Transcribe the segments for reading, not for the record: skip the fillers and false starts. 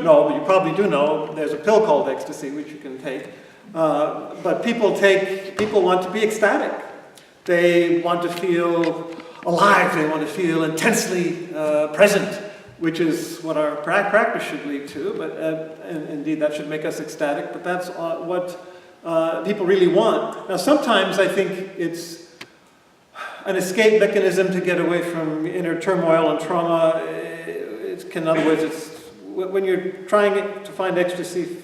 know, you probably do know, there's a pill called ecstasy which you can take. But people want to be ecstatic. They want to feel alive. They want to feel intensely present, which is what our practice should lead to. But and indeed, that should make us ecstatic. But that's what people really want. Now, sometimes I think it's an escape mechanism to get away from inner turmoil and trauma. In other words, it's when you're trying to find ecstasy,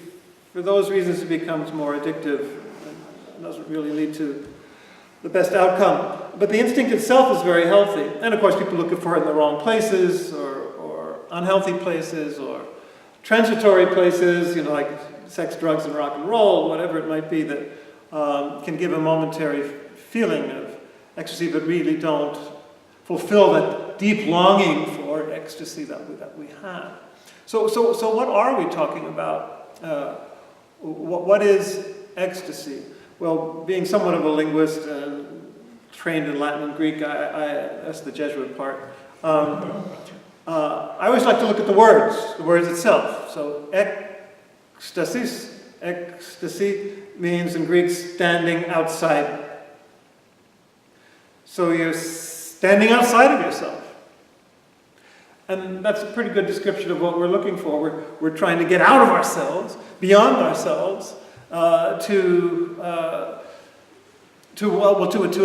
for those reasons it becomes more addictive and doesn't really lead to the best outcome. But the instinct itself is very healthy. And of course people look for it in the wrong places or unhealthy places or transitory places, like sex, drugs, and rock and roll, whatever it might be that can give a momentary feeling of ecstasy but really don't fulfill that deep longing for ecstasy that we have. So what are we talking about? What is ecstasy? Well, being somewhat of a linguist and trained in Latin and Greek, that's the Jesuit part. I always like to look at the words itself. So ecstasy means in Greek standing outside. So you're standing outside of yourself. And that's a pretty good description of what we're looking for. We're trying to get out of ourselves, beyond ourselves, to a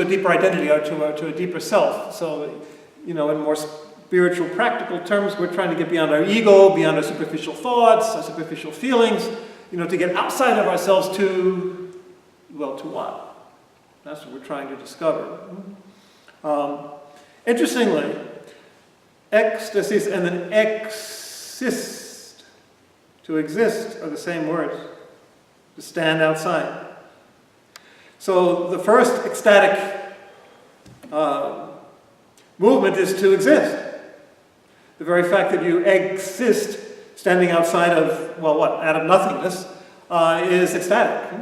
deeper identity or to a deeper self. So, in more spiritual, practical terms, we're trying to get beyond our ego, beyond our superficial thoughts, our superficial feelings, to get outside of ourselves to what? That's what we're trying to discover. Interestingly, ecstasy and then exist, to exist, are the same words, to stand outside. So the first ecstatic movement is to exist. The very fact that you exist, standing outside of, out of nothingness, is ecstatic.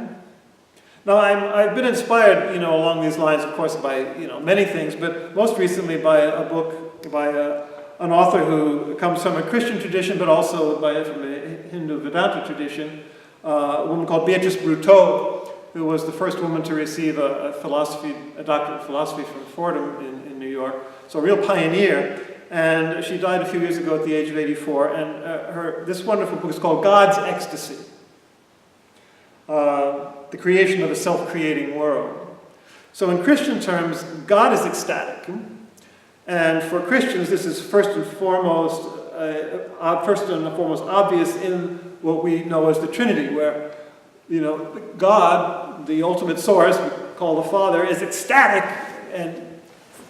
Now, I've been inspired, along these lines, of course, by, many things, but most recently by a book by an author who comes from a Christian tradition, but also from a Hindu Vedanta tradition, a woman called Beatrice Brutto, who was the first woman to receive a doctorate of philosophy from Fordham in New York. So a real pioneer. And she died a few years ago at the age of 84. And this wonderful book is called God's Ecstasy. The creation of a self-creating world. So in Christian terms, God is ecstatic. And for Christians, this is first and foremost obvious in what we know as the Trinity, where, God, the ultimate source, we call the Father, is ecstatic and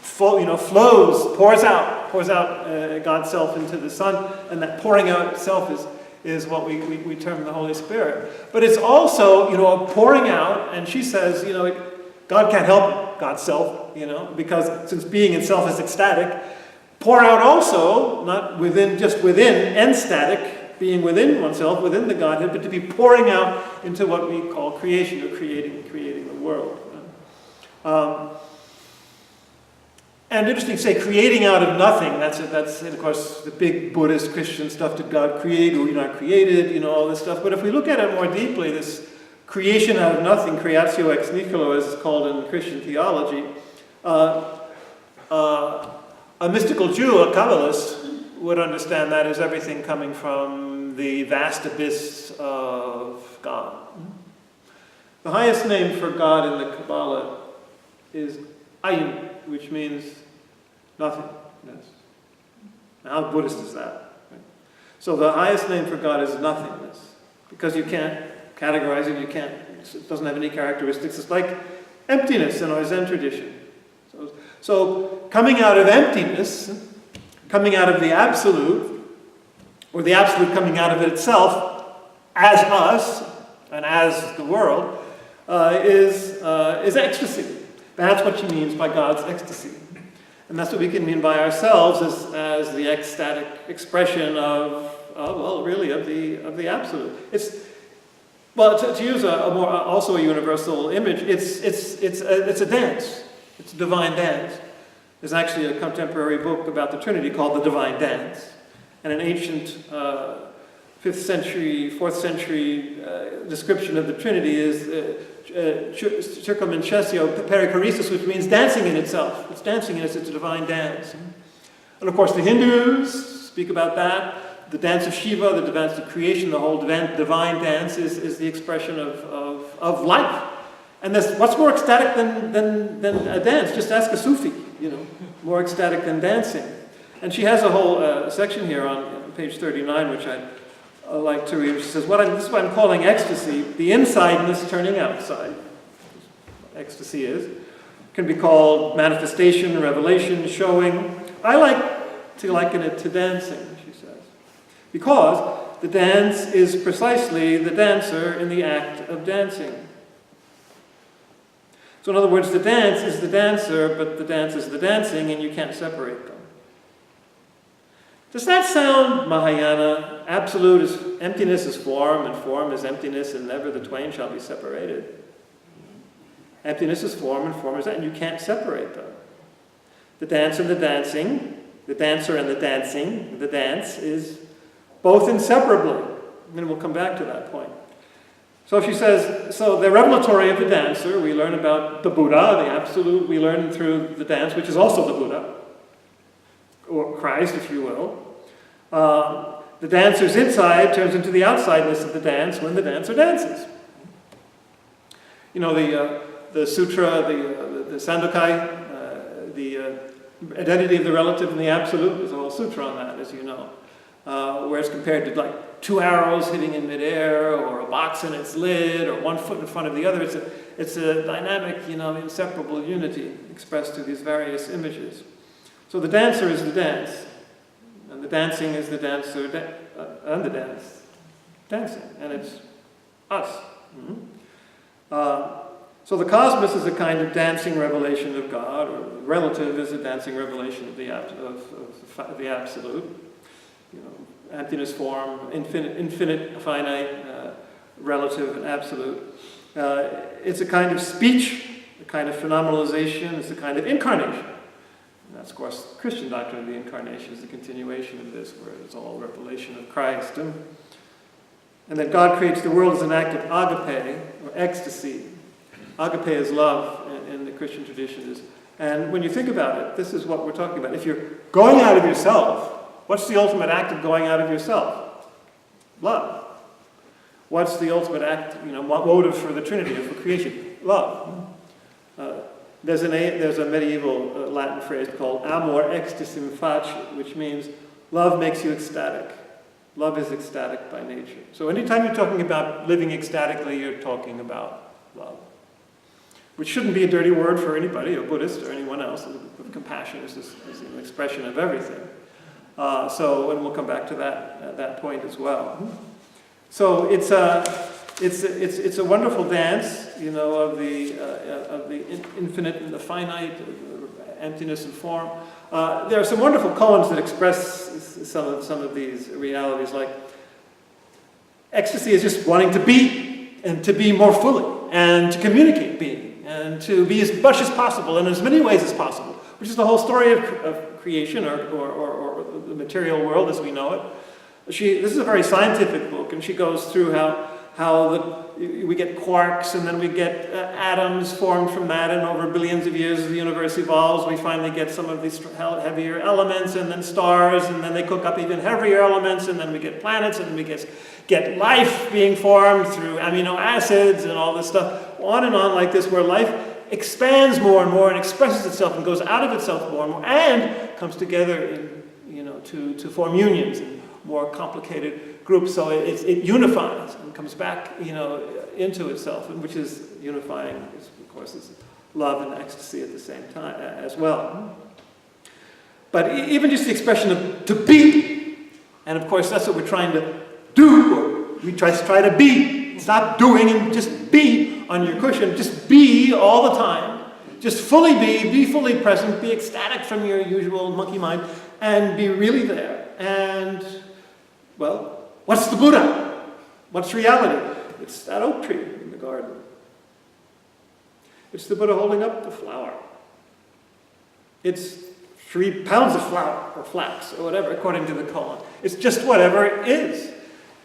flows, pours out God's self into the Son, and that pouring out itself is what we term the Holy Spirit. But it's also, a pouring out, and she says, God can't help God's self, because since being itself is ecstatic, pour out also, not just within, enstatic, being within oneself, within the Godhead, but to be pouring out into what we call creation, or creating the world. And interesting to say, creating out of nothing, that's of course the big Buddhist Christian stuff. Did God create, or were you not created, all this stuff. But if we look at it more deeply, this creation out of nothing, creatio ex nihilo, as it's called in Christian theology, a mystical Jew, a Kabbalist, would understand that as everything coming from the vast abyss of God. The highest name for God in the Kabbalah is Ayin, which means nothingness. Now, how Buddhist is that? Right? So the highest name for God is nothingness, because you can't categorize it, it doesn't have any characteristics. It's like emptiness in our Zen tradition. So coming out of emptiness, coming out of the absolute, or the absolute coming out of it itself, as us, and as the world, is ecstasy. That's what she means by God's ecstasy. And that's what we can mean by ourselves as the ecstatic expression of the absolute. It's, to use also a universal image, it's a dance. It's a divine dance. There's actually a contemporary book about the Trinity called The Divine Dance. And an ancient 5th century, 4th century description of the Trinity is circumintessio perichoresis, which means dancing in itself. It's dancing in it's a divine dance. And of course the Hindus speak about that. The dance of Shiva, the dance of creation, the whole divine dance is the expression of life. And what's more ecstatic than a dance? Just ask a Sufi, more ecstatic than dancing. And she has a whole section here on page 39, which I'd like to read. She says, this is what I'm calling ecstasy, the insideness turning outside. Ecstasy can be called manifestation, revelation, showing. I like to liken it to dancing, she says, because the dance is precisely the dancer in the act of dancing. So in other words, the dance is the dancer, but the dance is the dancing, and you can't separate them. Does that sound Mahayana? Absolute is emptiness is form, and form is emptiness, and never the twain shall be separated. Emptiness is form, and form is that, and you can't separate them. The dance and the dancing, the dancer and the dancing, the dance is both inseparably. And we'll come back to that point. So she says, so the revelatory of the dancer, we learn about the Buddha, the absolute, we learn through the dance, which is also the Buddha, or Christ, if you will. The dancer's inside turns into the outsideness of the dance when the dancer dances. The sutra, the Sandokai, the identity of the relative and the absolute, there's a whole sutra on that, as you know. Where it's compared to like 2 arrows hitting in midair, or a box in its lid, or one foot in front of the other. It's a dynamic, inseparable unity expressed through these various images. So the dancer is the dance, and the dancing is the dancer and the dance. Dancing, and it's us. Mm-hmm. So the cosmos is a kind of dancing revelation of God, or relative is a dancing revelation of the absolute. Emptiness, form, infinite, finite, relative, and absolute. It's a kind of speech, a kind of phenomenalization, it's a kind of incarnation. And that's, of course, the Christian doctrine of the incarnation is the continuation of this, where it's all revelation of Christ. And that God creates the world as an act of agape, or ecstasy. Agape is love in the Christian tradition. And when you think about it, this is what we're talking about. If you're going out of yourself, what's the ultimate act of going out of yourself? Love. What's the ultimate act, motive for the Trinity or for creation? Love. There's a medieval Latin phrase called amor ecstasim facie, which means love makes you ecstatic. Love is ecstatic by nature. So anytime you're talking about living ecstatically, you're talking about love. Which shouldn't be a dirty word for anybody, a Buddhist or anyone else. Compassion is an expression of everything. And we'll come back to that point as well. So it's a wonderful dance, of the infinite and the finite, emptiness and form. There are some wonderful koans that express some of these realities, like ecstasy is just wanting to be, and to be more fully, and to communicate being, and to be as much as possible, and in as many ways as possible, which is the whole story of creation, or the material world as we know it. This is a very scientific book, and she goes through how we get quarks, and then we get atoms formed from that, and over billions of years as the universe evolves, we finally get some of these heavier elements, and then stars, and then they cook up even heavier elements, and then we get planets, and then we get life being formed through amino acids and all this stuff, on and on like this, where life expands more and more and expresses itself and goes out of itself more and more, and comes together to form unions and more complicated groups. So it unifies and comes back into itself, which is unifying, of course, is love and ecstasy at the same time as well. But even just the expression of to be, and of course that's what we're trying to do. We try to be. Stop doing and just be on your cushion. Just be all the time. Just fully be fully present, be ecstatic from your usual monkey mind, and be really there. And, well, what's the Buddha? What's reality? It's that oak tree in the garden. It's the Buddha holding up the flower. It's 3 pounds of flour or flax or whatever, according to the koan. It's just whatever it is.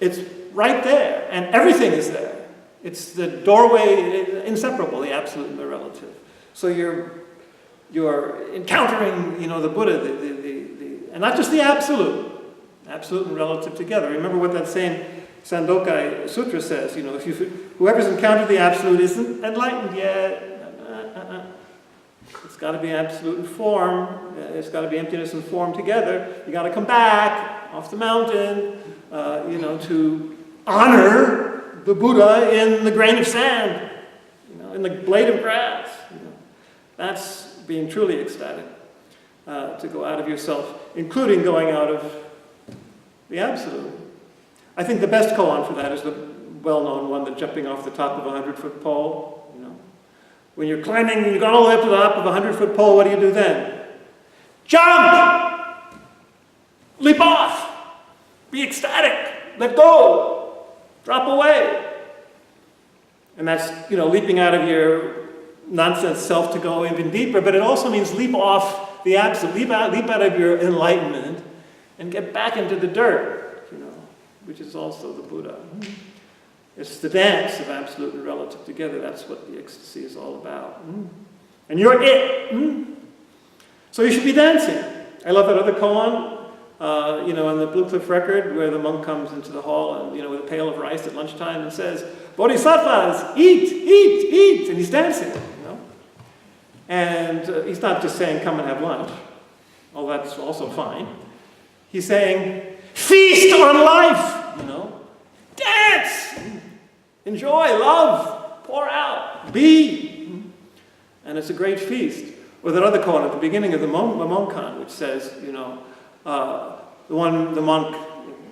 It's right there, and everything is there. It's the doorway, inseparable, the absolute and the relative. So you're encountering, the Buddha, and not just the absolute and relative together. Remember what that same Sandokai Sutra says, whoever's encountered the absolute isn't enlightened yet. It's got to be absolute and form. It's got to be emptiness and form together. You got to come back off the mountain, to honor the Buddha in the grain of sand, in the blade of grass. That's being truly ecstatic, to go out of yourself, including going out of the absolute. I think the best koan for that is the well-known one, the jumping off the top of a 100-foot pole. When you're climbing, you got all the way up to the top of a 100-foot pole, what do you do then? Jump! Leap off! Be ecstatic! Let go! Drop away! And that's, leaping out of your nonsense self to go even deeper, but it also means leap off the absolute, leap out of your enlightenment and get back into the dirt, which is also the Buddha. It's the dance of absolute and relative together. That's what the ecstasy is all about. And you're it. So you should be dancing. I love that other koan, in the Blue Cliff Record, where the monk comes into the hall and, with a pail of rice at lunchtime and says, "Bodhisattvas, eat, eat, eat," and he's dancing, And he's not just saying, "Come and have lunch," although that's also fine. He's saying, "Feast on life," Dance! Enjoy, love, pour out, be. And it's a great feast. Or that other koan at the beginning of the Monkan, which says, the monk,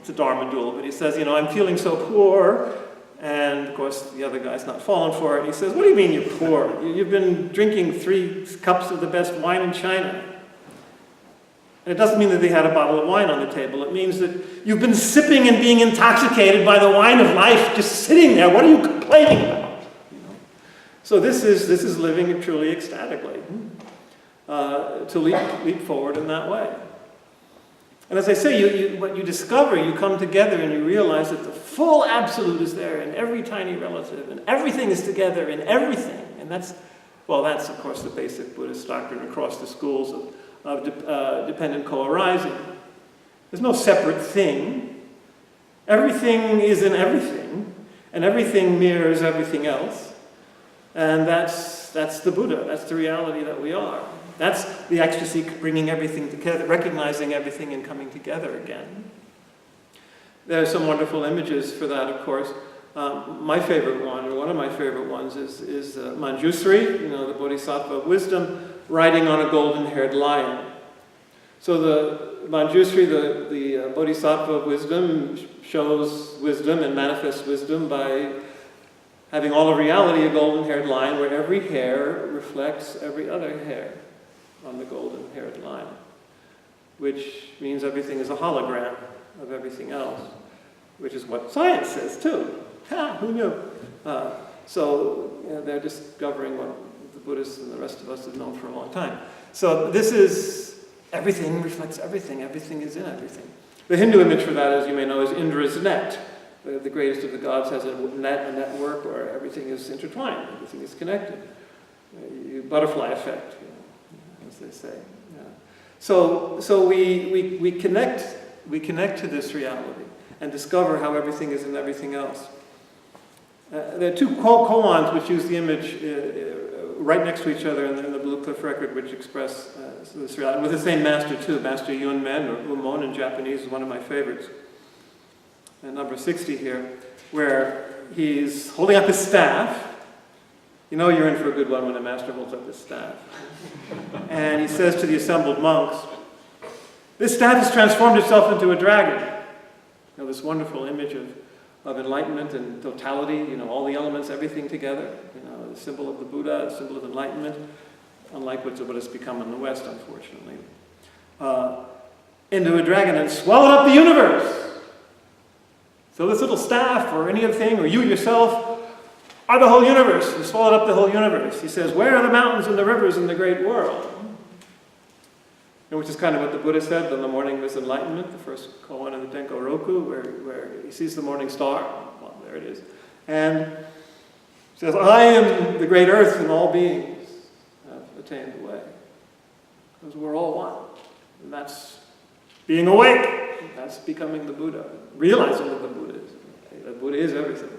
it's a Dharma duel, but he says, "I'm feeling so poor." And of course, the other guy's not falling for it. And he says, "What do you mean you're poor? You've been drinking 3 cups of the best wine in China." And it doesn't mean that they had a bottle of wine on the table. It means that you've been sipping and being intoxicated by the wine of life, just sitting there. What are you complaining about? So this is living truly ecstatically, to leap forward in that way. And as I say, what you discover, you come together and you realize that the full absolute is there in every tiny relative, and everything is together in everything. And that's of course the basic Buddhist doctrine across the schools of dependent co-arising. There's no separate thing. Everything is in everything, and everything mirrors everything else. And that's the Buddha. That's the reality that we are. That's the ecstasy, bringing everything together, recognizing everything and coming together again. There are some wonderful images for that, of course. My favorite one, or one of my favorite ones, is Manjusri, the Bodhisattva of wisdom, riding on a golden-haired lion. So the Manjusri, the Bodhisattva of wisdom, shows wisdom and manifests wisdom by having all of reality a golden-haired lion, where every hair reflects every other hair on the golden-haired lion, which means everything is a hologram of everything else, which is what science says too. Who knew? So they're discovering what the Buddhists and the rest of us have known for a long time. So this is, everything reflects everything. Everything is in everything. The Hindu image for that, as you may know, is Indra's net. The greatest of the gods has a network where everything is intertwined, everything is connected. Butterfly effect, as they say. Yeah. So we connect to this reality and discover how everything is in everything else. There are 2 koans which use the image right next to each other in the Blue Cliff Record, which express this reality, with the same master too. Master Yunmen, or Umon in Japanese, is one of my favorites. And number 60 here, where he's holding up his staff. You know you're in for a good one when a master holds up his staff. And he says to the assembled monks, "This staff has transformed itself into a dragon." This wonderful image of enlightenment and totality, all the elements, everything together. The symbol of the Buddha, the symbol of enlightenment, unlike what has become in the West, unfortunately. Into a dragon and swallowed up the universe. So this little staff, or any other thing, or you yourself, are the whole universe. You swallowed up the whole universe. He says, "Where are the mountains and the rivers in the great world?" which is kind of what the Buddha said on the morning of his enlightenment, the first koan in the Tenko Roku, where he sees the morning star. Well, there it is. And he says, I am the great earth, and all beings have attained the way. Because we're all one. And that's being awake. That's becoming the Buddha. Realizing that the Buddha is everything.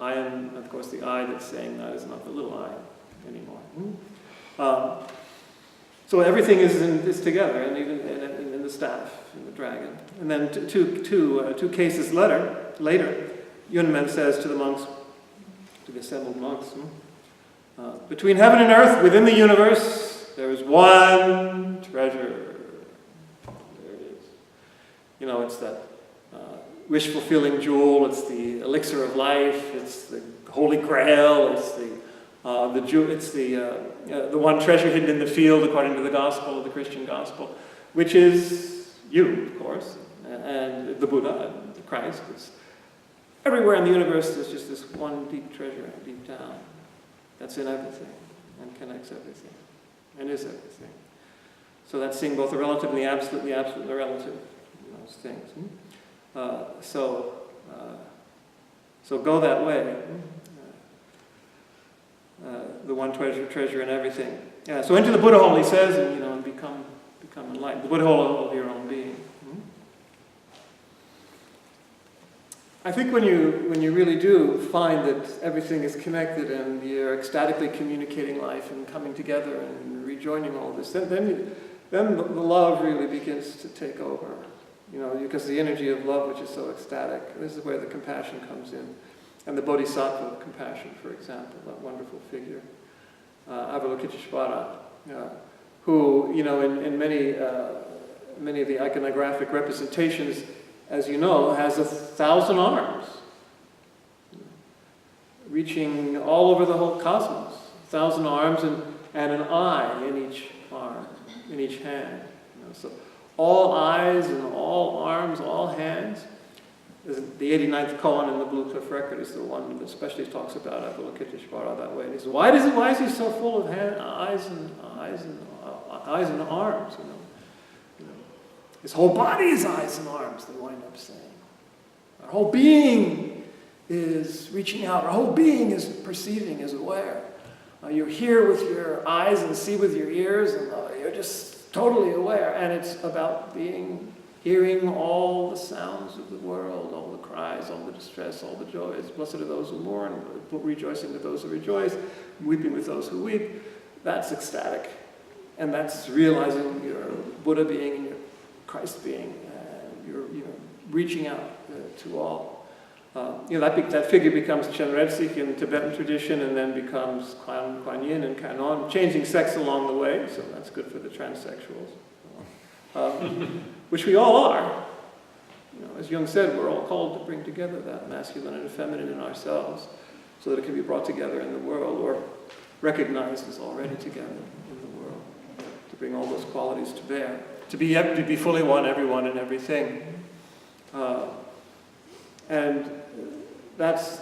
I am, of course, the I that's saying that is not the little I anymore. So everything is together, and even in the staff, in the dragon. And then two cases later, Yunmen says to the monks, to the assembled monks, between heaven and earth, within the universe, there is one treasure. There it is. You know, it's that wish-fulfilling jewel. It's the elixir of life. It's the holy grail. It's the one treasure hidden in the field, according to the gospel, the Christian gospel, which is you, of course, and the Buddha, and the Christ. It's everywhere in the universe. There's just this one deep treasure deep down that's in everything and connects everything and is everything. So that's seeing both the relative and the absolute and the relative, those things. So go that way. The one treasure in everything. Yeah. So enter the Buddha hole, he says, and become enlightened. The Buddha hole of your own being. I think when you really do find that everything is connected and you're ecstatically communicating life and coming together and rejoining all this, then the love really begins to take over. Because the energy of love, which is so ecstatic, this is where the compassion comes in. And the bodhisattva of compassion, for example, that wonderful figure, Avalokiteshvara, who, in many of the iconographic representations, as you know, has 1,000 arms, reaching all over the whole cosmos. 1,000 arms and an eye in each arm, in each hand. So all eyes and all arms, all hands. The 89th koan in the Blue Cliff Record is the one that especially talks about Avalokiteshvara that way. And he says, why is he so full of eyes and arms? His whole body is eyes and arms, they wind up saying. Our whole being is reaching out. Our whole being is perceiving, is aware. You're here with your eyes and see with your ears, and you're just totally aware. And it's about hearing all the sounds of the world, all the cries, all the distress, all the joys. Blessed are those who mourn, rejoicing with those who rejoice, weeping with those who weep. That's ecstatic. And that's realizing your Buddha being and your Christ being. You're reaching out to all. That figure becomes Chenrezig in Tibetan tradition and then becomes Kuan Yin and Kanon, changing sex along the way, so that's good for the transsexuals. Which we all are. As Jung said, we're all called to bring together that masculine and feminine in ourselves so that it can be brought together in the world or recognized as already together in the world, to bring all those qualities to bear, to be fully one, everyone and everything. And that's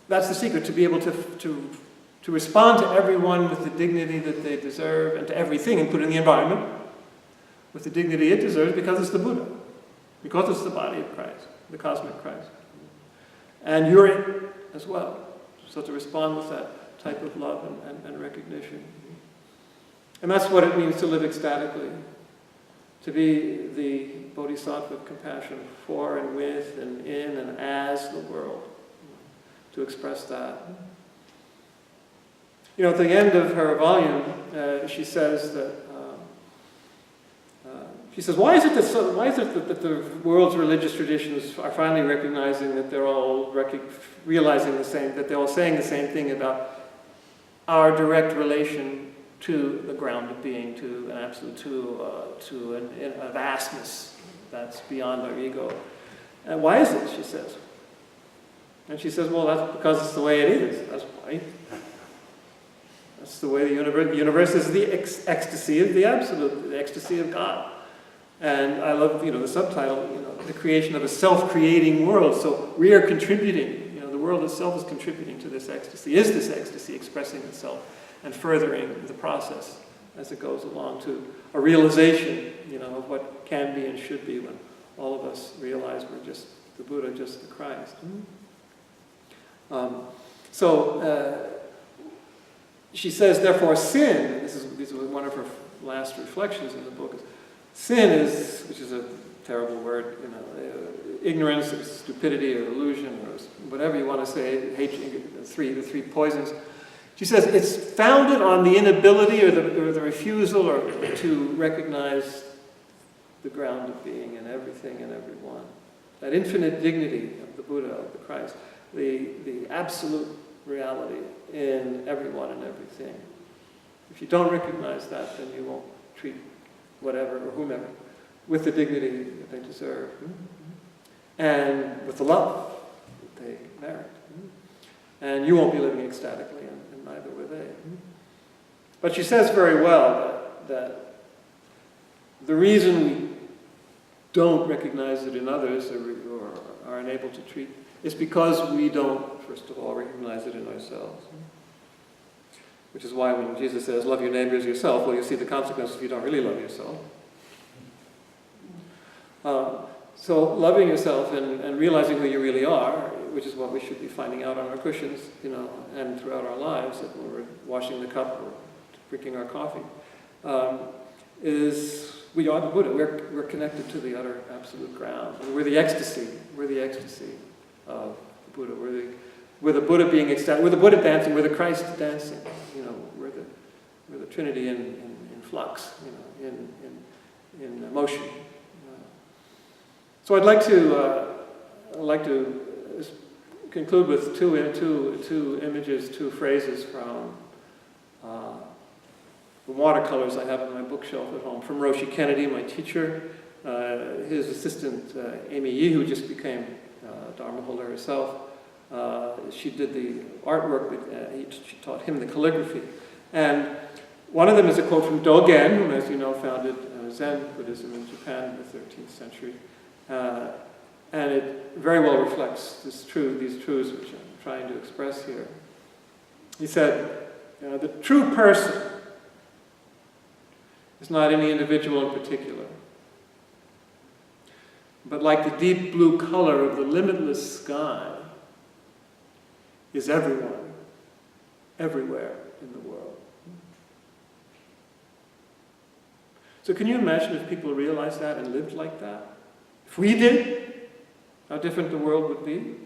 the secret, to be able to respond to everyone with the dignity that they deserve, and to everything, including the environment, with the dignity it deserves, because it's the Buddha, because it's the body of Christ, the cosmic Christ. And you're it as well. So to respond with that type of love and recognition. And that's what it means to live ecstatically, to be the bodhisattva of compassion for and with and in and as the world, to express that. At the end of her volume, she says that why is it that the world's religious traditions are finally recognizing that they're all realizing the same, that they're all saying the same thing about our direct relation to the ground of being, to an absolute, to a vastness that's beyond our ego. And why is it, she says? And she says, well, that's because it's the way it is. That's why. That's the way the universe is, the ecstasy of the absolute, the ecstasy of God. And I love, the subtitle, the creation of a self-creating world. So we are contributing, the world itself is contributing to this ecstasy, is this ecstasy expressing itself and furthering the process as it goes along to a realization, of what can be and should be when all of us realize we're just the Buddha, just the Christ. She says, therefore, sin, this is one of her last reflections in the book, sin is, which is a terrible word, ignorance or stupidity or illusion or whatever you want to say, the three poisons. She says it's founded on the inability or the refusal to recognize the ground of being in everything and everyone. That infinite dignity of the Buddha, of the Christ, the absolute reality in everyone and everything. If you don't recognize that, then you won't treat whatever or whomever with the dignity that they deserve. And with the love that they merit. And you won't be living ecstatically, and neither will they. But she says very well that the reason we don't recognize it in others or are unable to treat is because we don't, first of all, recognize it in ourselves. Which is why when Jesus says, love your neighbor as yourself, well, you see the consequences if you don't really love yourself. So loving yourself and realizing who you really are, which is what we should be finding out on our cushions, and throughout our lives, when we're washing the cup or drinking our coffee, is we are the Buddha. We're connected to the utter absolute ground. We're the ecstasy. We're the ecstasy of the Buddha. We're the Buddha being ecstatic. We're the Buddha dancing. We're the Christ dancing. We're the Trinity in flux. In motion. So I'd like to conclude with two images, two phrases from the watercolors I have on my bookshelf at home. From Roshi Kennedy, my teacher, his assistant Amy Yee, who just became Dharma holder herself. She did the artwork, she taught him the calligraphy. And one of them is a quote from Dogen, who, as you know, founded Zen Buddhism in Japan in the 13th century. And it very well reflects these truths which I'm trying to express here. He said, the true person is not any individual in particular, but like the deep blue color of the limitless sky is everyone, everywhere in the world. So can you imagine if people realized that and lived like that? If we did, how different the world would be.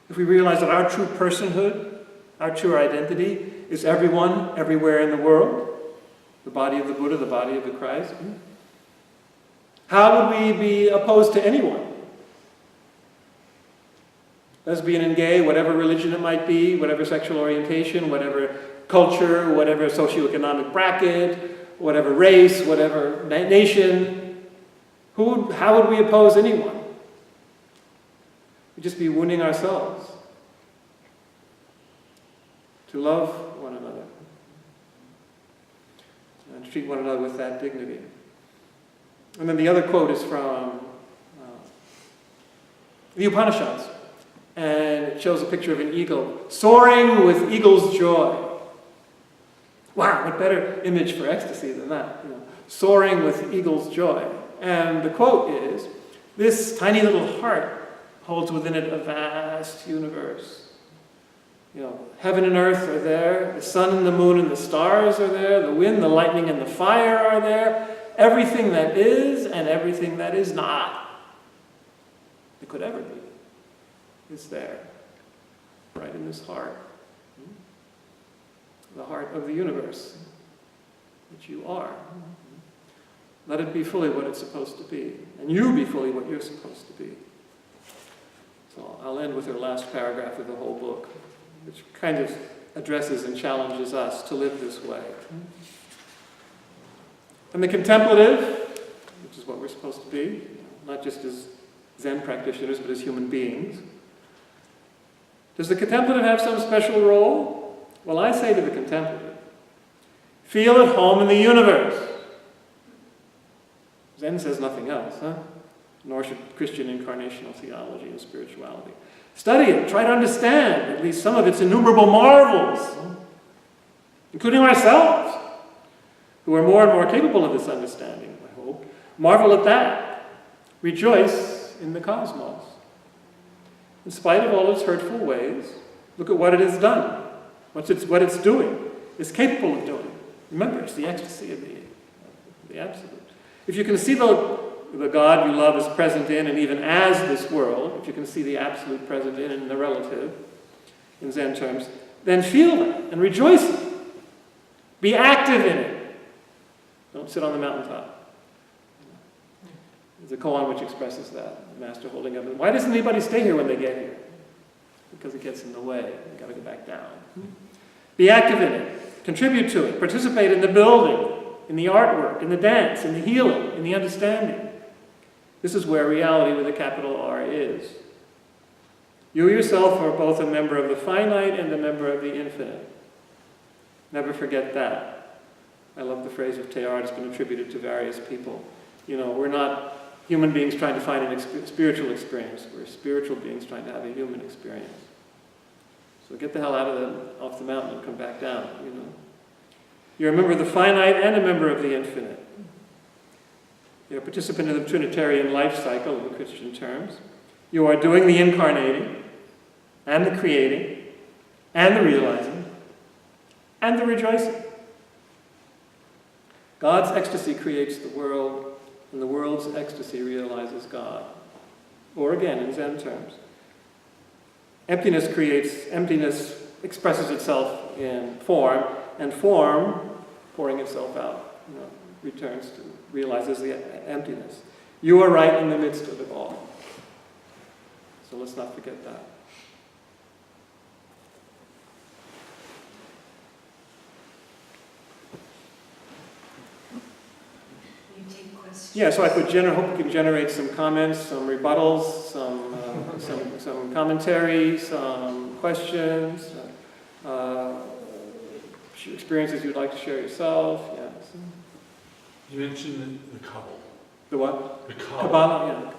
If we realized that our true personhood, our true identity is everyone, everywhere in the world, the body of the Buddha, the body of the Christ. How would we be opposed to anyone? Lesbian and gay, whatever religion it might be, whatever sexual orientation, whatever culture, whatever socioeconomic bracket, whatever race, whatever nation. How would we oppose anyone? We'd just be wounding ourselves. To love one another. And to treat one another with that dignity. And then the other quote is from the Upanishads. And it shows a picture of an eagle soaring with eagle's joy. Wow, what better image for ecstasy than that? Soaring with eagle's joy. And the quote is, this tiny little heart holds within it a vast universe. Heaven and earth are there, the sun and the moon and the stars are there, the wind, the lightning and the fire are there, everything that is and everything that is not, it could ever be, is there, right in this heart. The heart of the universe, which you are. Let it be fully what it's supposed to be, and you be fully what you're supposed to be. So I'll end with her last paragraph of the whole book, which kind of addresses and challenges us to live this way. And the contemplative, which is what we're supposed to be, not just as Zen practitioners, but as human beings. Does the contemplative have some special role? Well, I say to the contemplative, feel at home in the universe. Zen says nothing else, nor should Christian incarnational theology and spirituality. Study it, try to understand at least some of its innumerable marvels. including ourselves, who are more and more capable of this understanding, I hope. Marvel at that. Rejoice in the cosmos. In spite of all its hurtful ways, look at what it has done, what it's doing, is capable of doing. Remember, it's the ecstasy of the absolute. If you can see the God you love is present in and even as this world, if you can see the absolute present in and the relative, in Zen terms, then feel that and rejoice in it. Be active in it. Don't sit on the mountaintop. There's a koan which expresses that, the master holding up. Why doesn't anybody stay here when they get here? Because it gets in the way. You've got to go back down. Be active in it. Contribute to it. Participate in the building, in the artwork, in the dance, in the healing, in the understanding. This is where reality with a capital R is. You yourself are both a member of the finite and a member of the infinite. Never forget that. I love the phrase of Teilhard. It's been attributed to various people. We're not human beings trying to find a spiritual experience. We're spiritual beings trying to have a human experience. So get the hell off the mountain and come back down, You're a member of the finite and a member of the infinite. You're a participant in the Trinitarian life cycle in Christian terms. You are doing the incarnating, and the creating, and the realizing, and the rejoicing. God's ecstasy creates the world, and the world's ecstasy realizes God. Or again, in Zen terms, emptiness expresses itself in form, and form, pouring itself out, realizes the emptiness. You are right in the midst of it all. So let's not forget that. You take questions. Yeah, so I hope we can generate some comments, some rebuttals, some commentary, some questions, experiences you'd like to share yourself. Yes. You mentioned the Kabbalah. The what? The Kabbalah. Kabbalah, yeah.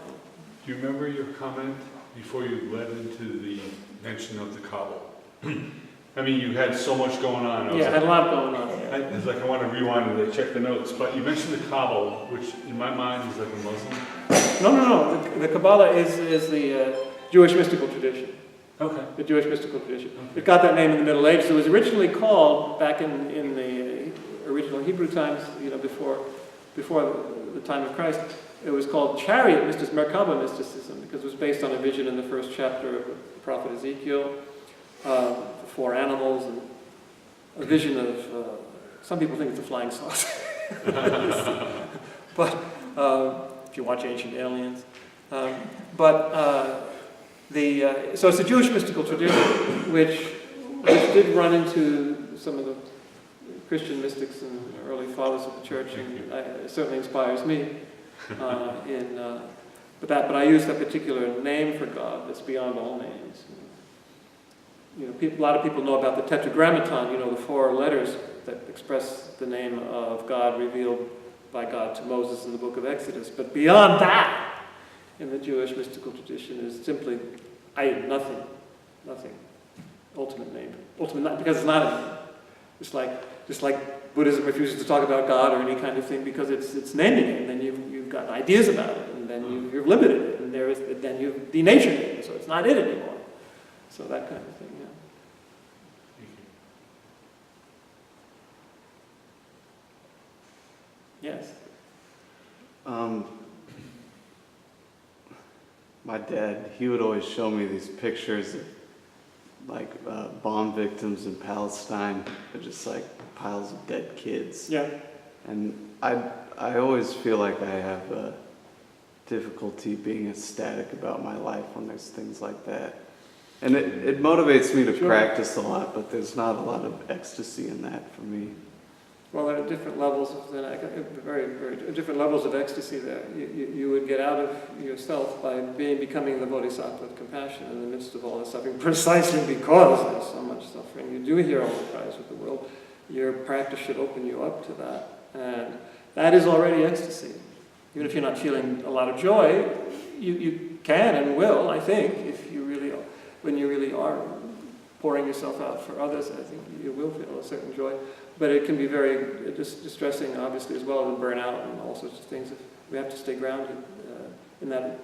Do you remember your comment before you led into the mention of the Kabbalah? I mean, you had so much going on. I had a lot going on. It's like I want to rewind and check the notes, but you mentioned the Kabbalah, which in my mind is like a Muslim. No. The Kabbalah is the Jewish mystical tradition. Okay. The Jewish mystical tradition. Okay. It got that name in the Middle Ages. It was originally called, back in the original Hebrew times, before the time of Christ, it was called chariot mysticism, Merkaba mysticism, because it was based on a vision in the first chapter of the prophet Ezekiel, the four animals, and a vision of, some people think it's a flying saucer. But, if you watch Ancient Aliens. So it's a Jewish mystical tradition, which did run into some of the Christian mystics and early fathers of the church, and it certainly inspires me. But I use that particular name for God that's beyond all names. A lot of people know about the Tetragrammaton, the 4 letters that express the name of God revealed by God to Moses in the book of Exodus. But beyond that, in the Jewish mystical tradition, is simply nothing. Ultimate name. Ultimate, because it's not a name. Just like Buddhism refuses to talk about God or any kind of thing because it's naming it, and then you've got ideas about it, and then you've limited it, and then you've denatured it, so it's not it anymore. So that kind of thing, yeah. Yes. My dad, he would always show me these pictures of bomb victims in Palestine. They're just like piles of dead kids. Yeah. And I always feel like I have difficulty being ecstatic about my life when there's things like that. And it motivates me to practice a lot, but there's not a lot of ecstasy in that for me. Well, there are different levels of very, very different levels of ecstasy there. You would get out of yourself by becoming the bodhisattva of compassion in the midst of all the suffering, precisely because there's so much suffering. You do hear all the cries of the world. Your practice should open you up to that, and that is already ecstasy. Even if you're not feeling a lot of joy, you can and will, I think, when you really are pouring yourself out for others, I think you will feel a certain joy. But it can be very distressing, obviously, as well, and burnout and all sorts of things. We have to stay grounded in that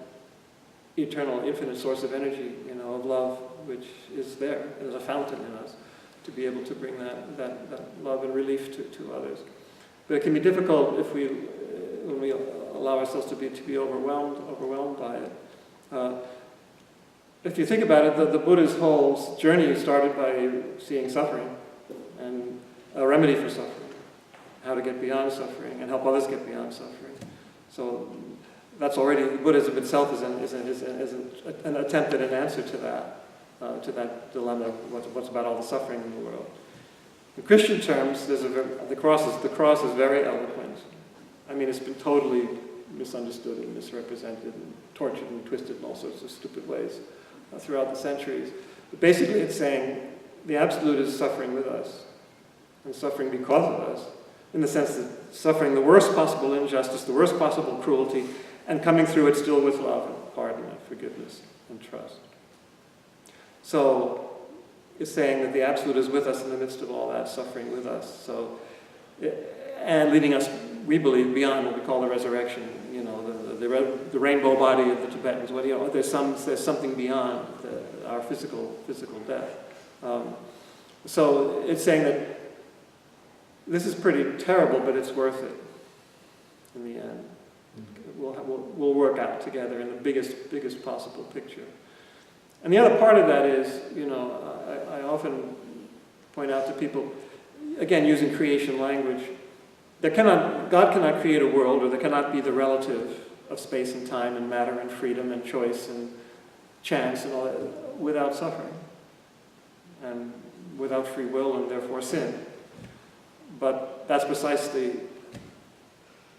eternal, infinite source of energy, of love, which is there as a fountain in us, to be able to bring that love and relief to others. But it can be difficult if when we allow ourselves to be overwhelmed by it. If you think about it, the Buddha's whole journey started by seeing suffering and a remedy for suffering, how to get beyond suffering and help others get beyond suffering. So that's already, Buddhism itself is an attempt at an answer to that dilemma, what's about all the suffering in the world. In Christian terms, the cross is very eloquent. I mean, it's been totally misunderstood and misrepresented and tortured and twisted in all sorts of stupid ways throughout the centuries. But basically it's saying the Absolute is suffering with us and suffering because of us, in the sense that suffering the worst possible injustice, the worst possible cruelty, and coming through it still with love and pardon and forgiveness and trust. So it's saying that the Absolute is with us in the midst of all that, suffering with us. And leading us, we believe, beyond what we call the resurrection, the rainbow body of the Tibetans. There's something beyond our physical death. So it's saying that this is pretty terrible, but it's worth it in the end. We'll work out together in the biggest possible picture. And the other part of that is, I often point out to people, again, using creation language, God cannot create a world, or there cannot be the relative of space and time and matter and freedom and choice and chance and all that without suffering and without free will and therefore sin. But that's precisely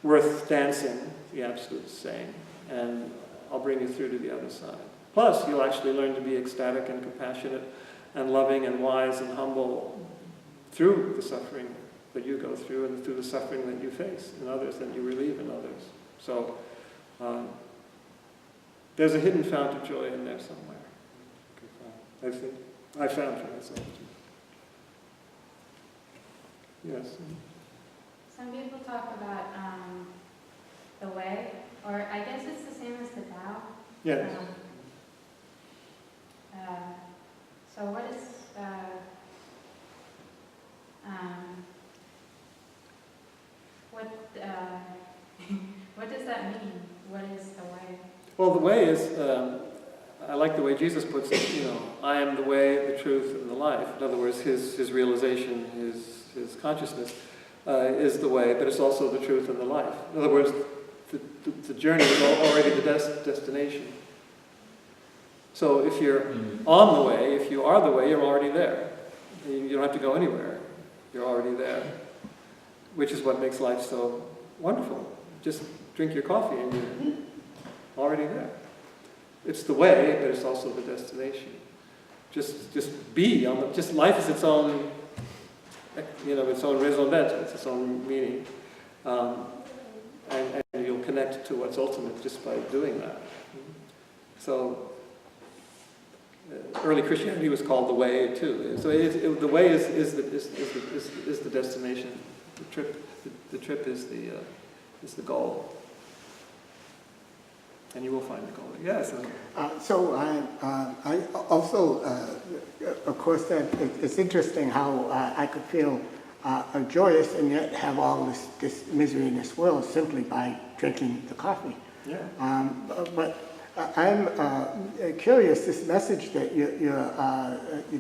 worth dancing, the Absolute is saying, and I'll bring you through to the other side. Plus, you'll actually learn to be ecstatic and compassionate and loving and wise and humble through the suffering that you go through and through the suffering that you face in others, that you relieve in others. So there's a hidden fount of joy in there somewhere. I found for myself. Yes. Some people talk about the way, or I guess it's the same as the Tao. Yes. So what is what does that mean? What is the way? Well, the way is, I like the way Jesus puts it, I am the way, the truth, and the life. In other words, his realization, his consciousness is the way, but it's also the truth and the life. In other words, the journey is already the destination. So if you're on the way, if you are the way, you're already there. You don't have to go anywhere. You're already there, which is what makes life so wonderful. Just drink your coffee and you're already there. It's the way, but it's also the destination. Just be on the. Just life is its own. Its own raison d'être. It's its own meaning, and you'll connect to what's ultimate just by doing that. So. Early Christianity was called the way too. So the way is the destination. The trip is the goal, and you will find the goal. Yes. So I also, of course, that it's interesting how I could feel joyous and yet have all this misery in this world simply by drinking the coffee. Yeah. But I'm curious. This message that you're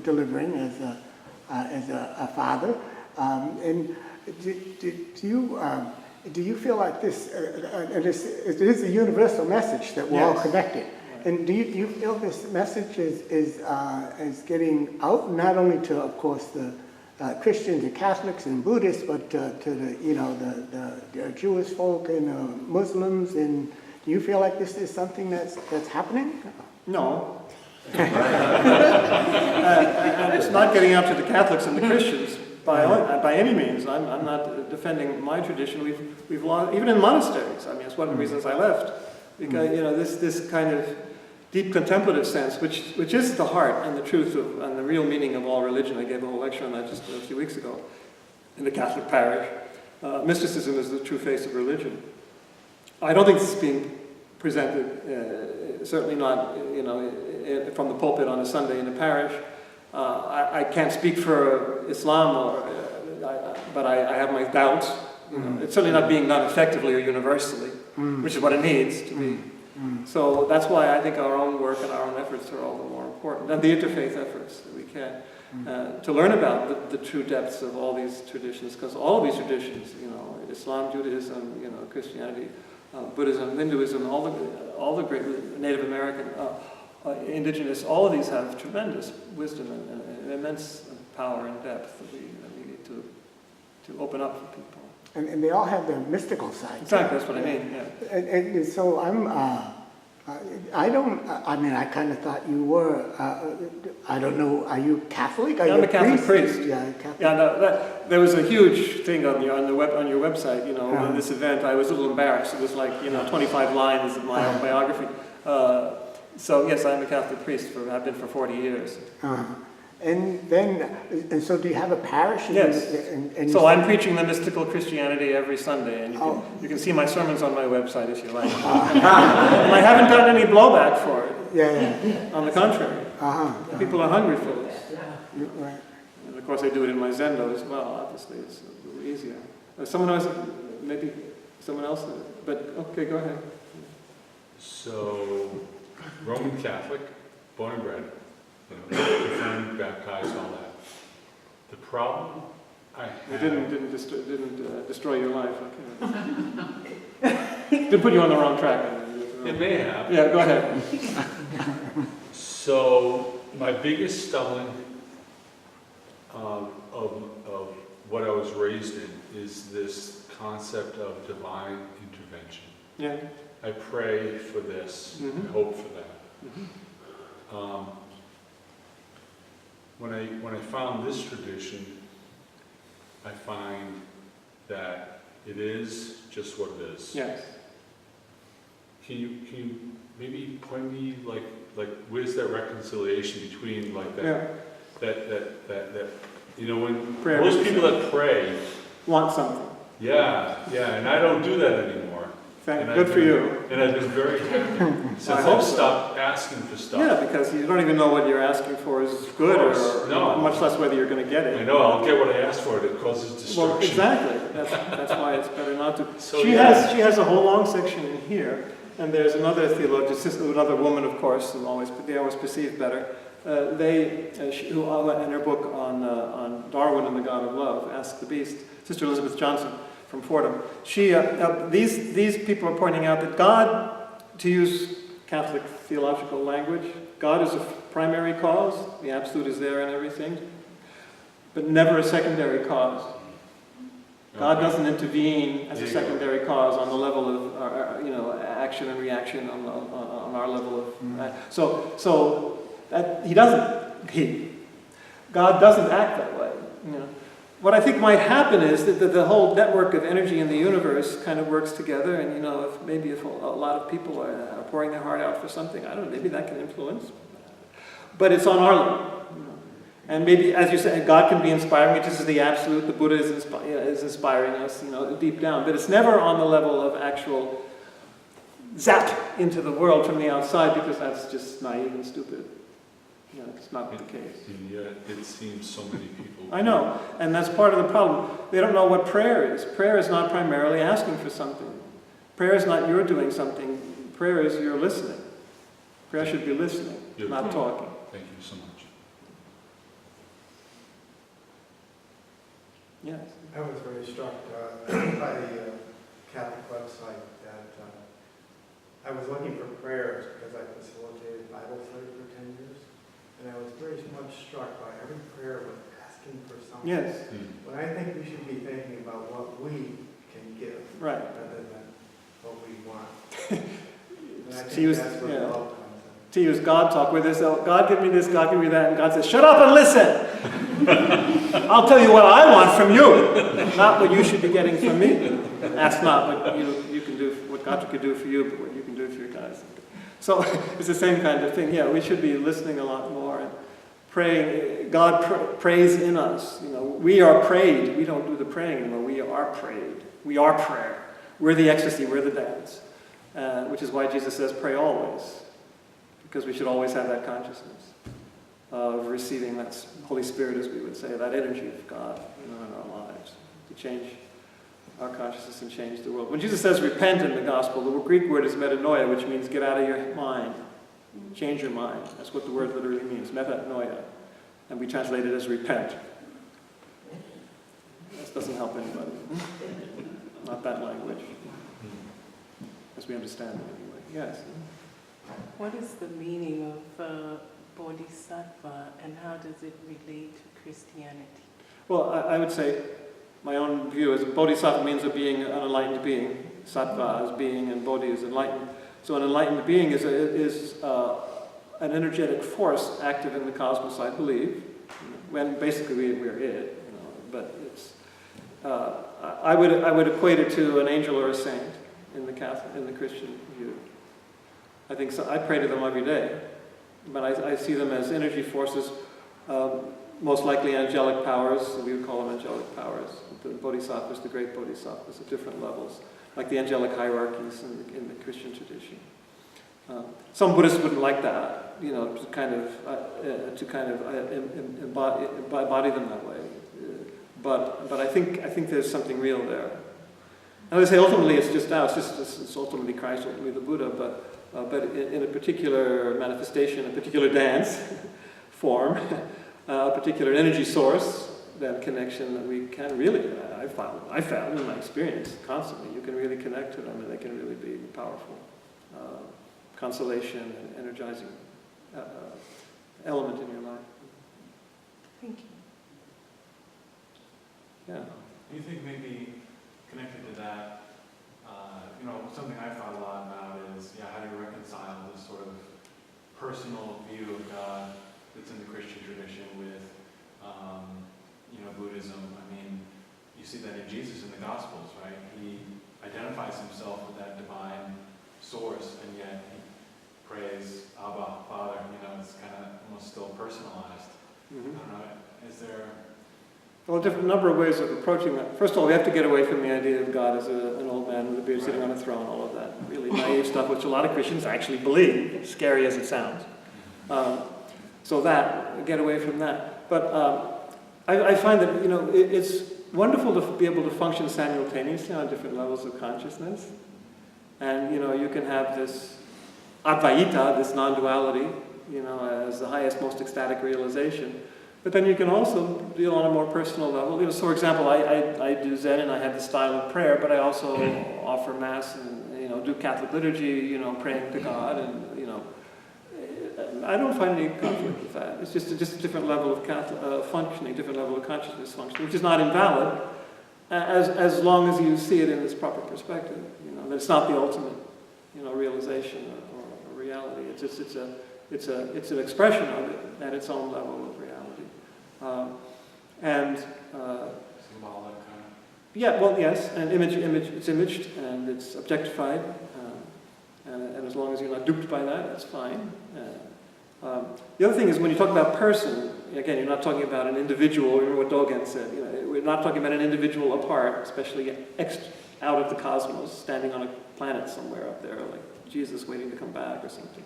delivering as a father, and do you feel like this? And it is a universal message that we're all connected. And do you feel this message is getting out not only to, of course, the Christians and Catholics and Buddhists, but to the Jewish folk and Muslims and do you feel like this is something that's happening? No. And it's not getting out to the Catholics and the Christians by any means. I'm not defending my tradition. We've lost, even in monasteries. I mean, it's one of the reasons I left because this kind of deep contemplative sense, which is the heart and the truth of, and the real meaning of all religion. I gave a whole lecture on that just a few weeks ago in the Catholic parish. Mysticism is the true face of religion. I don't think this is being presented, certainly not, from the pulpit on a Sunday in a parish. I can't speak for Islam, but I have my doubts. It's certainly not being done effectively or universally, which is what it needs to be. So that's why I think our own work and our own efforts are all the more important, and the interfaith efforts that we can, to learn about the true depths of all these traditions, because all of these traditions, Islam, Judaism, Christianity, Buddhism, Hinduism, all the great Native American, indigenous, all of these have tremendous wisdom and immense power and depth that we need to open up for people. And they all have their mystical side. Exactly, that's what I mean, yeah. And so I kind of thought you were, I don't know, are you Catholic? I'm a Catholic priest. Yeah, Catholic. Yeah, no, there was a huge thing on your website, in this event. I was a little embarrassed. It was like, 25 lines of my own biography. So yes, I'm a Catholic priest. I've been for 40 years. And so do you have a parish? Yes. So I'm preaching the mystical Christianity every Sunday, and you can see my sermons on my website if you like. And I haven't gotten any blowback for it. Yeah. On the contrary. People are hungry for this. Right. And of course I do it in my Zendo as well, obviously. It's a little easier. Someone else, maybe someone else, but okay, go ahead. So, Roman Catholic, born and bred, confirmed, baptized, all that. The problem I had... It didn't destroy your life, okay. Didn't put you on the wrong track. It may have. Yeah, go ahead. So, my biggest stumbling of what I was raised in is this concept of divine intervention. Yeah. I pray for this, I hope for that. When I found this tradition, I find that it is just what it is. Yes. Can you maybe point me like where's that reconciliation between like that that when Prayer most people that pray want something. Yeah, and I don't do that anymore. Good for you. And I've been very happy since I've stopped asking for stuff. Yeah, because you don't even know what you're asking for is good, or much less whether you're going to get it. I know, I'll get what I asked for, it causes destruction. Well, exactly. That's why it's better not to. So, she has a whole long section in here, and there's another theologian, another woman, of course, who they always perceive better. Who in her book on Darwin and the God of Love, Ask the Beast, Sister Elizabeth Johnson from Fordham. These people are pointing out that God, to use Catholic theological language, God is a primary cause. The absolute is there and everything, but never a secondary cause. God doesn't intervene as a secondary cause on the level of action and reaction on our level of so that God doesn't act that way. What I think might happen is that the whole network of energy in the universe kind of works together, and if a lot of people are pouring their heart out for something, I don't know, maybe that can influence. But it's on our level. And maybe, as you said, God can be inspiring. This is the absolute. The Buddha is inspiring us, deep down. But it's never on the level of actual zap into the world from the outside, because that's just naive and stupid. It's not the case. And yet it seems so many people... I know, and that's part of the problem. They don't know what prayer is. Prayer is not primarily asking for something. Prayer is not you're doing something. Prayer is you're listening. Prayer should be listening, not talking. Thank you so much. Yes. I was very struck by the Catholic website that I was looking for prayers because I facilitated Bible study for 10 years. And I was very much struck by every prayer was asking for something. Yes. But I think we should be thinking about what we can give rather than what we want. And I think that's where love comes in. To use God talk with us, God give me this, God give me that, and God says, shut up and listen! I'll tell you what I want from you, not what you should be getting from me. Ask not what you can do, what God could do for you, but what you can do for your guys. So it's the same kind of thing. Yeah, we should be listening a lot more and praying. God prays in us. We are prayed. We don't do the praying anymore. We are prayed. We are prayer. We're the ecstasy. We're the dance. Which is why Jesus says, pray always. Because we should always have that consciousness of receiving that Holy Spirit, as we would say, that energy of God in our lives to change our consciousness and change the world. When Jesus says repent in the gospel, the Greek word is metanoia, which means get out of your mind, change your mind. That's what the word literally means, metanoia. And we translate it as repent. This doesn't help anybody. Not that language, as we understand it anyway. Yes? What is the meaning of bodhisattva and how does it relate to Christianity? Well, I would say my own view is bodhisattva means a being, an enlightened being. Sattva is being and bodhi is enlightened. So an enlightened being is an energetic force active in the cosmos, I believe. When basically we're it, but it's. I would equate it to an angel or a saint in the Christian view. I think so. I pray to them every day, but I see them as energy forces, most likely angelic powers. We would call them angelic powers. The bodhisattvas, the great bodhisattvas at different levels, like the angelic hierarchies in the Christian tradition. Some Buddhists wouldn't like that, to kind of embody them that way. But I think there's something real there. I would say ultimately it's just now. It's ultimately Christ, ultimately the Buddha. But in a particular manifestation, a particular dance form, a particular energy source, that connection that we can really, I found in my experience constantly, you can really connect to them and they can really be powerful. Consolation and energizing element in your life. Thank you. Yeah. Do you think maybe connected to that, something I've thought a lot about is, how do you reconcile this sort of personal view of God that's in the Christian tradition with, Buddhism? I mean, you see that in Jesus in the Gospels, right? He identifies himself with that divine source, and yet he prays, Abba, Father, it's kind of almost still personalized. Mm-hmm. I don't know, is there... Well, a different number of ways of approaching that. First of all, we have to get away from the idea of God as an old man with a beard sitting on a throne, all of that really naive stuff, which a lot of Christians actually believe, scary as it sounds. So get away from that. But I find that, it's wonderful to be able to function simultaneously on different levels of consciousness. And, you can have this Advaita, this non-duality, as the highest, most ecstatic realization. But then you can also deal on a more personal level. So for example, I do Zen and I have the style of prayer, but I also offer Mass and, do Catholic liturgy, praying to God. And, I don't find any conflict with that. It's just a different level of functioning, different level of consciousness functioning, which is not invalid as long as you see it in its proper perspective. That it's not the ultimate, realization or reality. It's an expression of it at its own level of reality. Symbolic kind of... Yeah, well, yes, and it's imaged and it's objectified, and as long as you're not duped by that, that's fine. The other thing is when you talk about person, again, you're not talking about an individual. Remember what Dogen said. We're not talking about an individual apart, especially out of the cosmos, standing on a planet somewhere up there, like Jesus waiting to come back or something.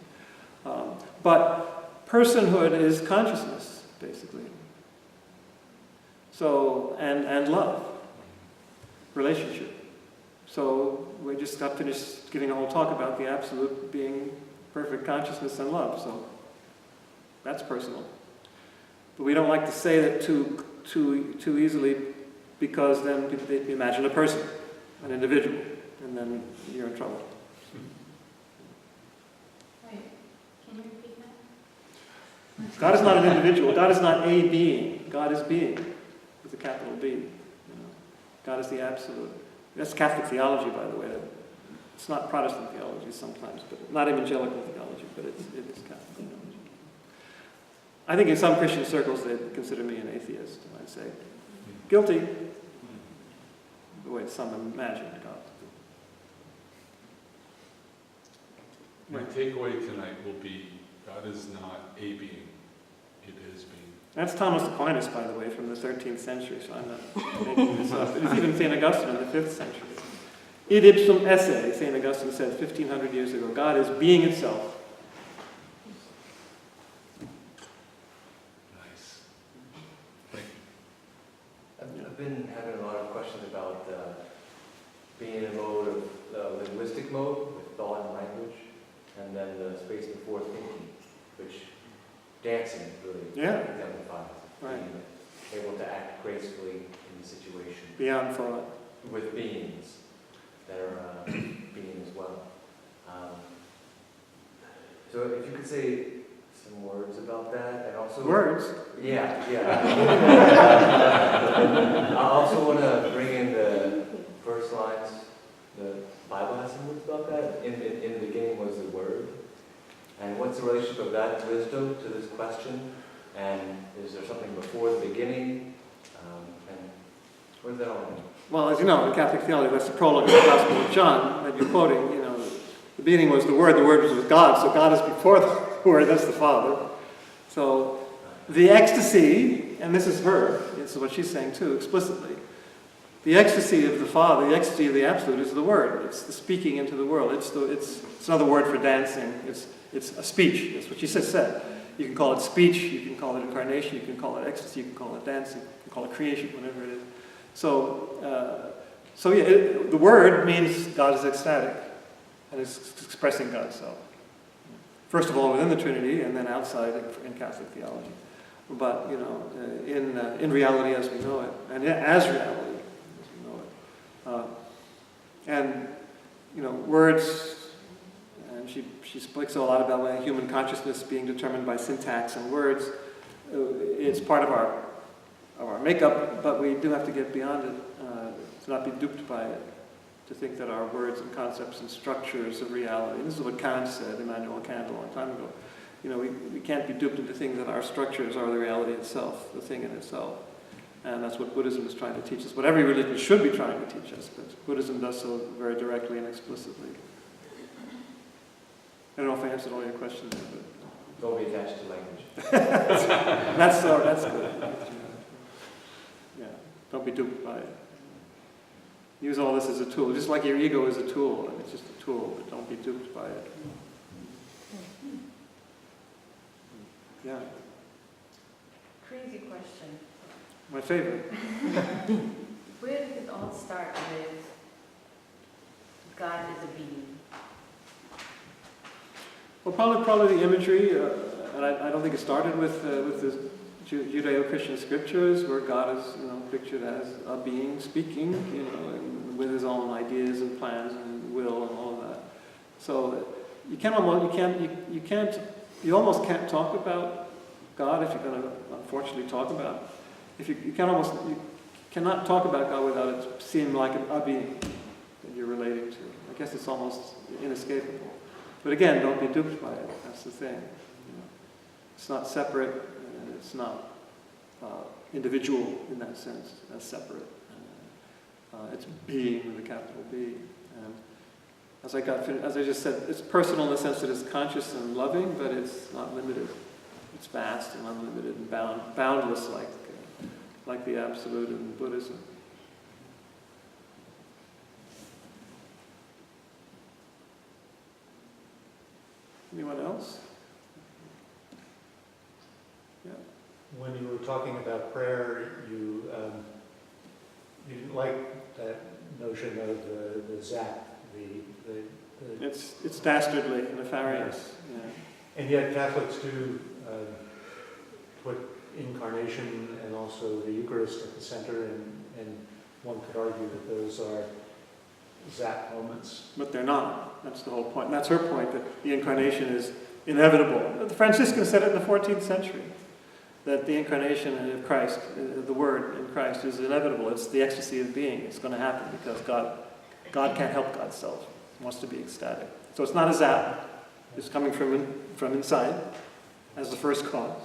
But personhood is consciousness, basically. So, and love, relationship. So we just got finished giving a whole talk about the absolute being perfect consciousness and love. So that's personal. But we don't like to say that too easily, because then they imagine a person, an individual, and then you're in trouble. Wait, can you repeat that? God is not an individual. God is not a being. God is being, with a capital B. God is the absolute. That's Catholic theology, by the way. It's not Protestant theology sometimes, but not evangelical theology, but it is Catholic theology. I think in some Christian circles they consider me an atheist, and I'd say, guilty, the way some imagine God. My takeaway tonight will be, God is not a being, it is being. That's Thomas Aquinas, by the way, from the 13th century, so I'm not making this up. It's even St. Augustine in the 5th century. Id ipsum esse, St. Augustine said 1,500 years ago. God is being itself. Nice. Thank you. I've been having a lot of questions about being in a mode of linguistic mode with thought and language, and then the space before thinking, which dancing really exemplifies. Right. Being able to act gracefully in the situation Beyond thought. with beings that are being as well. So if you could say some words about that, and also Words? Yeah. I also want to bring in the first lines. The Bible has some words about that. In the beginning was the Word. And what's the relationship of that wisdom to this question? And is there something before the beginning? And what does that all mean? Well, as you know, in Catholic theology, that's the prologue of the Gospel of John that you're quoting. The beginning was the Word was with God, so God is before the Word, that's the Father. So the ecstasy, and this is this is what she's saying too, explicitly. The ecstasy of the Father, the ecstasy of the Absolute is the Word. It's the speaking into the world. It's another word for dancing. It's a speech. That's what she said. You can call it speech, you can call it incarnation, you can call it ecstasy, you can call it dancing, you can call it creation, whatever it is. So the Word means God is ecstatic, and it's expressing God's self. First of all within the Trinity, and then outside in Catholic theology. But, in reality as we know it, and as reality as we know it. Words, and she speaks a lot about human consciousness being determined by syntax and words. It's part of our makeup, but we do have to get beyond it, to not be duped by it, to think that our words and concepts and structures of reality. And this is what Kant said, Immanuel Kant, a long time ago. We can't be duped into thinking that our structures are the reality itself, the thing in itself. And that's what Buddhism is trying to teach us. What every religion should be trying to teach us, but Buddhism does so very directly and explicitly. I don't know if I answered all your questions, but... Don't be attached to language. That's good. Yeah, don't be duped by it. Use all this as a tool, just like your ego is a tool, and it's just a tool, but don't be duped by it. Yeah. Crazy question. My favorite. Where did it all start with God as a being? Well, probably the imagery, and I don't think it started with the Judeo-Christian scriptures, where God is, pictured as a being speaking, and with his own ideas and plans and will and all of that. So you almost can't talk about God if you're going to, unfortunately, talk about. You cannot talk about God without it seeming like a being that you're relating to. I guess it's almost inescapable. But again, don't be duped by it. That's the thing. It's not separate, and it's not individual in that sense. That's separate. It's being with a capital B. And as I just said, it's personal in the sense that it's conscious and loving, but it's not limited. It's vast and unlimited and boundless, like the Absolute in Buddhism. Anyone else? Yeah. When you were talking about prayer, you didn't like that notion of the zap, It's dastardly, nefarious. Yeah. And yet Catholics do put incarnation and also the Eucharist at the center, and one could argue that those are zap moments. But they're not. That's the whole point. And that's her point, that the incarnation is inevitable. The Franciscans said it in the 14th century, that the incarnation of Christ, the Word in Christ, is inevitable. It's the ecstasy of being. It's going to happen because God can't help God's self. He wants to be ecstatic. So it's not a zap. It's coming from inside as the first cause.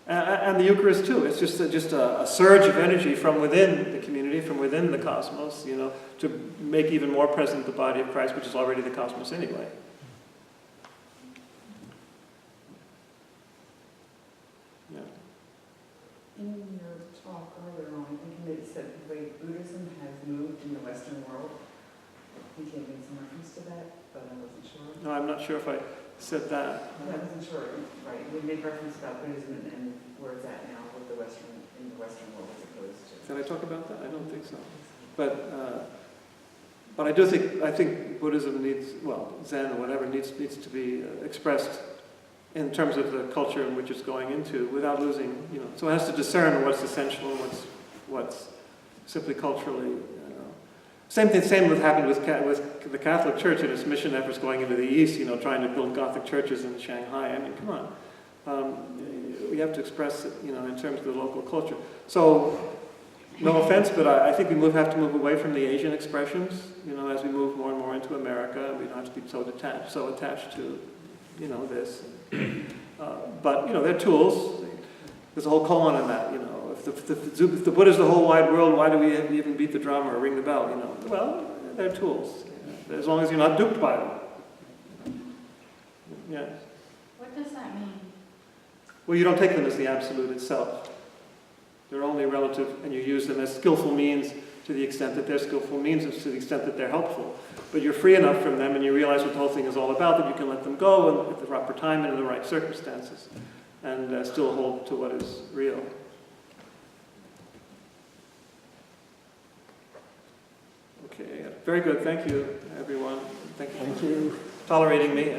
And the Eucharist too. It's just a surge of energy from within the community, from within the cosmos, you know, to make even more present the body of Christ, which is already the cosmos anyway. Yeah. In your talk earlier on, I think you made it said the way Buddhism has moved in the Western world. I think you made some reference to that, but I wasn't sure. No, I'm not sure if I said that. I wasn't sure. Right, you made reference about Buddhism and where it's at now with the Western, in the Western world as opposed to. Did I talk about that? I don't think so. But I think Buddhism needs, well, Zen or whatever, needs to be expressed in terms of the culture in which it's going into without losing, you know, so it has to discern what's essential and what's simply culturally, Same would happen with the Catholic Church and its mission efforts going into the East, you know, trying to build Gothic churches in Shanghai. I mean, come on. We have to express it, you know, in terms of the local culture. So, no offense, but I think we have to move away from the Asian expressions, you know, as we move more and more into America. We don't have to be so attached to, you know, this. But, you know, they're tools. There's a whole koan on that, you know. If the Buddha's the whole wide world, why do we even beat the drum or ring the bell, you know? Well, they're tools, you know, as long as you're not duped by them. Yes. What does that mean? Well, you don't take them as the absolute itself. They're only relative, and you use them as skillful means to the extent that they're skillful means and to the extent that they're helpful. But you're free enough from them and you realize what the whole thing is all about that you can let them go at the proper time and in the right circumstances and still hold to what is real. Okay, very good. Thank you, everyone. Thank you for tolerating me.